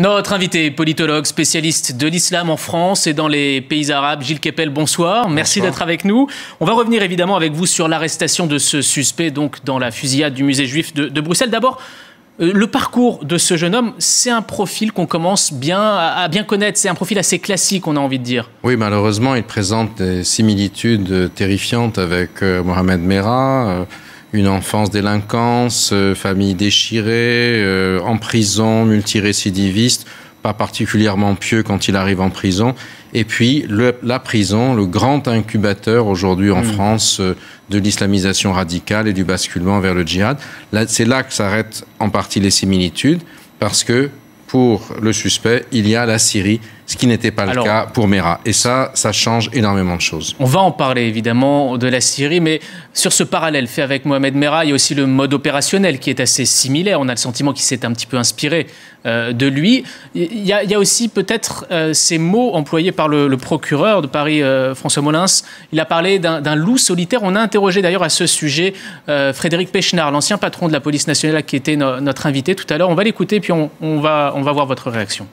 Notre invité, politologue, spécialiste de l'islam en France et dans les pays arabes, Gilles Kepel, bonsoir. Merci d'être avec nous. On va revenir évidemment avec vous sur l'arrestation de ce suspect donc dans la fusillade du musée juif de Bruxelles. D'abord, le parcours de ce jeune homme, c'est un profil qu'on commence à bien connaître. C'est un profil assez classique, on a envie de dire. Oui, malheureusement, il présente des similitudes terrifiantes avec Mohamed Merah. Une enfance délinquance, famille déchirée, en prison, multirécidiviste, pas particulièrement pieux quand il arrive en prison. Et puis la prison, le grand incubateur aujourd'hui en France de l'islamisation radicale et du basculement vers le djihad. C'est là que s'arrêtent en partie les similitudes, parce que pour le suspect, il y a la Syrie, ce qui n'était pas le cas pour Merah. Et ça change énormément de choses. On va en parler évidemment de la Syrie, mais sur ce parallèle fait avec Mohamed Merah, il y a aussi le mode opérationnel qui est assez similaire. On a le sentiment qu'il s'est un petit peu inspiré de lui. Il y a aussi peut-être ces mots employés par le procureur de Paris, François Molins. Il a parlé d'un loup solitaire. On a interrogé d'ailleurs à ce sujet Frédéric Pechnard, l'ancien patron de la police nationale qui était notre invité tout à l'heure. On va l'écouter puis on va voir votre réaction.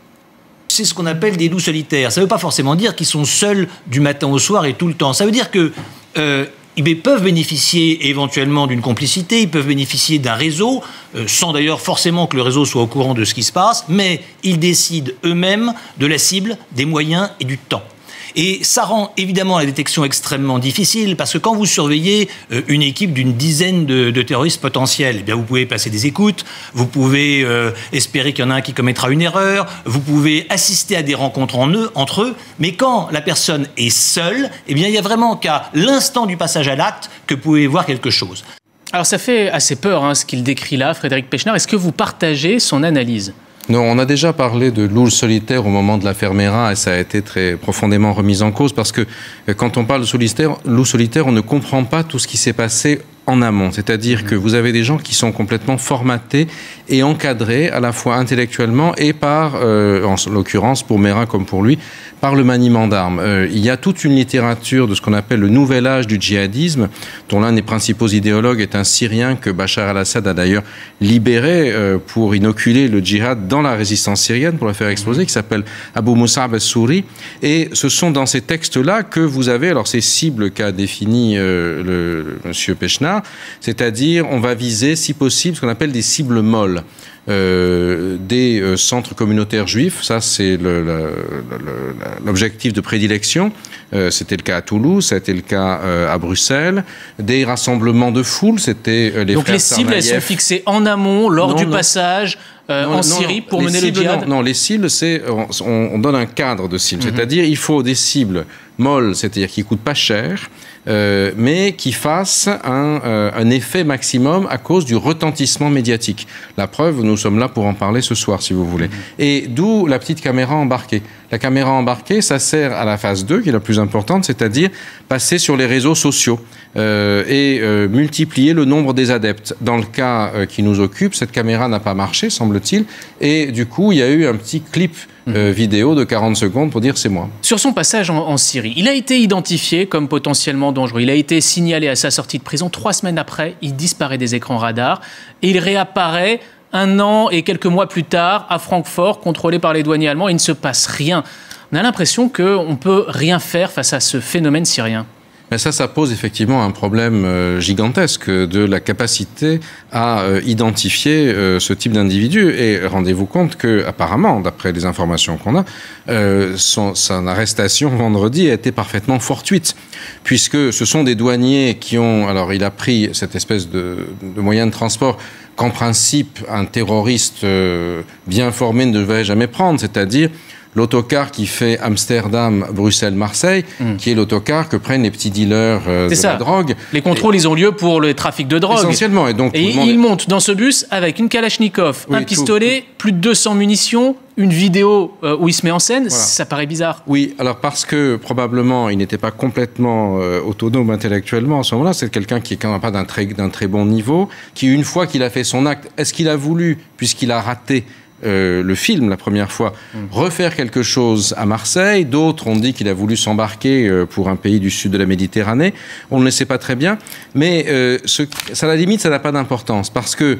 C'est ce qu'on appelle des loups solitaires. Ça ne veut pas forcément dire qu'ils sont seuls du matin au soir et tout le temps. Ça veut dire que ils peuvent bénéficier éventuellement d'une complicité, ils peuvent bénéficier d'un réseau, sans d'ailleurs forcément que le réseau soit au courant de ce qui se passe, mais ils décident eux-mêmes de la cible, des moyens et du temps. Et ça rend évidemment la détection extrêmement difficile, parce que quand vous surveillez une équipe d'une dizaine de terroristes potentiels, eh bien vous pouvez passer des écoutes, vous pouvez espérer qu'il y en a un qui commettra une erreur, vous pouvez assister à des rencontres entre eux, mais quand la personne est seule, eh bien il n'y a vraiment qu'à l'instant du passage à l'acte que vous pouvez voir quelque chose. Alors ça fait assez peur ce qu'il décrit là, Frédéric Pechnard. Est-ce que vous partagez son analyse ? Non, on a déjà parlé de loup solitaire au moment de l'affaire Merah et ça a été très profondément remis en cause parce que quand on parle de loup solitaire, on ne comprend pas tout ce qui s'est passé en amont. C'est-à-dire que vous avez des gens qui sont complètement formatés et encadrés à la fois intellectuellement et par, en l'occurrence pour Merah comme pour lui, par le maniement d'armes. Il y a toute une littérature de ce qu'on appelle le nouvel âge du djihadisme, dont l'un des principaux idéologues est un Syrien que Bachar al-Assad a d'ailleurs libéré pour inoculer le djihad dans la résistance syrienne, pour la faire exploser, qui s'appelle Abu Mus'ab al-Souri. Et ce sont dans ces textes-là que vous avez, alors ces cibles qu'a défini monsieur Pechnard, c'est-à-dire on va viser, si possible, ce qu'on appelle des cibles molles. Des centres communautaires juifs, ça c'est l'objectif de prédilection. C'était le cas à Toulouse, c'était le cas à Bruxelles. Des rassemblements de foule, c'était les Donc frères les cibles, elles sont fixées en amont, lors du passage en Syrie pour mener le djihad. Non, les cibles, c'est on donne un cadre de cibles. C'est-à-dire il faut des cibles molles, c'est-à-dire qui coûtent pas cher, mais qui fassent un effet maximum à cause du retentissement médiatique. La preuve, nous sommes là pour en parler ce soir, si vous voulez. Et d'où la petite caméra embarquée. La caméra embarquée, ça sert à la phase 2, qui est la plus importante, c'est-à-dire passer sur les réseaux sociaux et multiplier le nombre des adeptes. Dans le cas qui nous occupe, cette caméra n'a pas marché, semble-t-il, et du coup, il y a eu un petit clip vidéo de 40 secondes pour dire c'est moi. Sur son passage en Syrie, il a été identifié comme potentiellement dangereux. Il a été signalé à sa sortie de prison. 3 semaines après, il disparaît des écrans radars et il réapparaît 1 an et quelques mois plus tard à Francfort, contrôlé par les douaniers allemands. Il ne se passe rien. On a l'impression qu'on ne peut rien faire face à ce phénomène syrien. Mais ça pose effectivement un problème gigantesque de la capacité à identifier ce type d'individu. Et rendez-vous compte que, apparemment, d'après les informations qu'on a, son arrestation vendredi a été parfaitement fortuite, puisque ce sont des douaniers qui ont... Alors, il a pris cette espèce de moyen de transport qu'en principe, un terroriste bien formé ne devrait jamais prendre, c'est-à-dire l'autocar qui fait Amsterdam, Bruxelles, Marseille, qui est l'autocar que prennent les petits dealers de la drogue. Les contrôles, ils ont lieu pour le trafic de drogue. Essentiellement. Et donc, il monte dans ce bus avec une Kalachnikov, un pistolet, plus de 200 munitions, une vidéo où il se met en scène. Voilà. Ça paraît bizarre. Oui, alors parce que probablement il n'était pas complètement autonome intellectuellement à ce moment-là. C'est quelqu'un qui est quand même pas d'un très bon niveau, qui une fois qu'il a fait son acte, est-ce qu'il a voulu, puisqu'il a raté le film la première fois, refaire quelque chose à Marseille. D'autres ont dit qu'il a voulu s'embarquer pour un pays du sud de la Méditerranée. On ne le sait pas très bien, mais à la limite, ça n'a pas d'importance parce que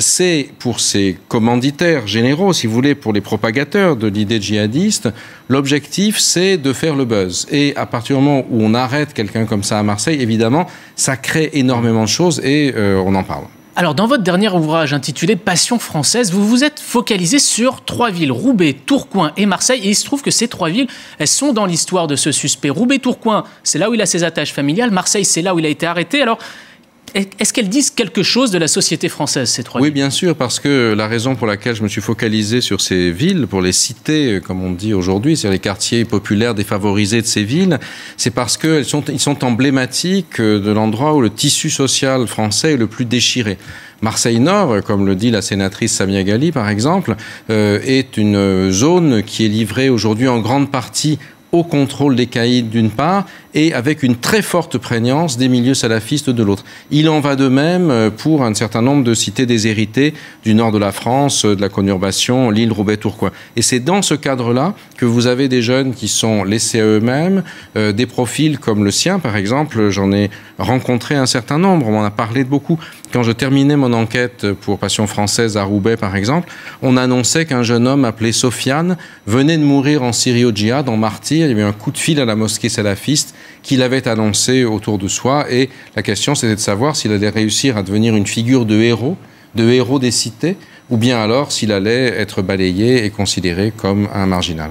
c'est pour ces commanditaires généraux, si vous voulez, pour les propagateurs de l'idée djihadiste, l'objectif, c'est de faire le buzz. Et à partir du moment où on arrête quelqu'un comme ça à Marseille, évidemment, ça crée énormément de choses et on en parle. Alors, dans votre dernier ouvrage intitulé Passion française, vous vous êtes focalisé sur 3 villes, Roubaix, Tourcoing et Marseille. Et il se trouve que ces 3 villes, elles sont dans l'histoire de ce suspect. Roubaix-Tourcoing, c'est là où il a ses attaches familiales. Marseille, c'est là où il a été arrêté. Alors, est-ce qu'elles disent quelque chose de la société française, ces 3 villes ? Oui, bien sûr, parce que la raison pour laquelle je me suis focalisé sur ces villes, pour les citer, comme on dit aujourd'hui, c'est les quartiers populaires défavorisés de ces villes, c'est parce qu'ils sont emblématiques de l'endroit où le tissu social français est le plus déchiré. Marseille-Nord, comme le dit la sénatrice Samia Ghali, par exemple, est une zone qui est livrée aujourd'hui en grande partie au contrôle des caïds d'une part et avec une très forte prégnance des milieux salafistes de l'autre. Il en va de même pour un certain nombre de cités déshéritées du nord de la France, de la conurbation, Lille, Roubaix, Tourcoing. Et c'est dans ce cadre-là que vous avez des jeunes qui sont laissés à eux-mêmes, des profils comme le sien, par exemple. J'en ai rencontré un certain nombre, on en a parlé de beaucoup. Quand je terminais mon enquête pour Passion française à Roubaix, par exemple, on annonçait qu'un jeune homme appelé Sofiane venait de mourir en Syrie au djihad, en martyr. Il y avait un coup de fil à la mosquée salafiste qu'il avait annoncé autour de soi. Et la question, c'était de savoir s'il allait réussir à devenir une figure de héros des cités, ou bien alors s'il allait être balayé et considéré comme un marginal.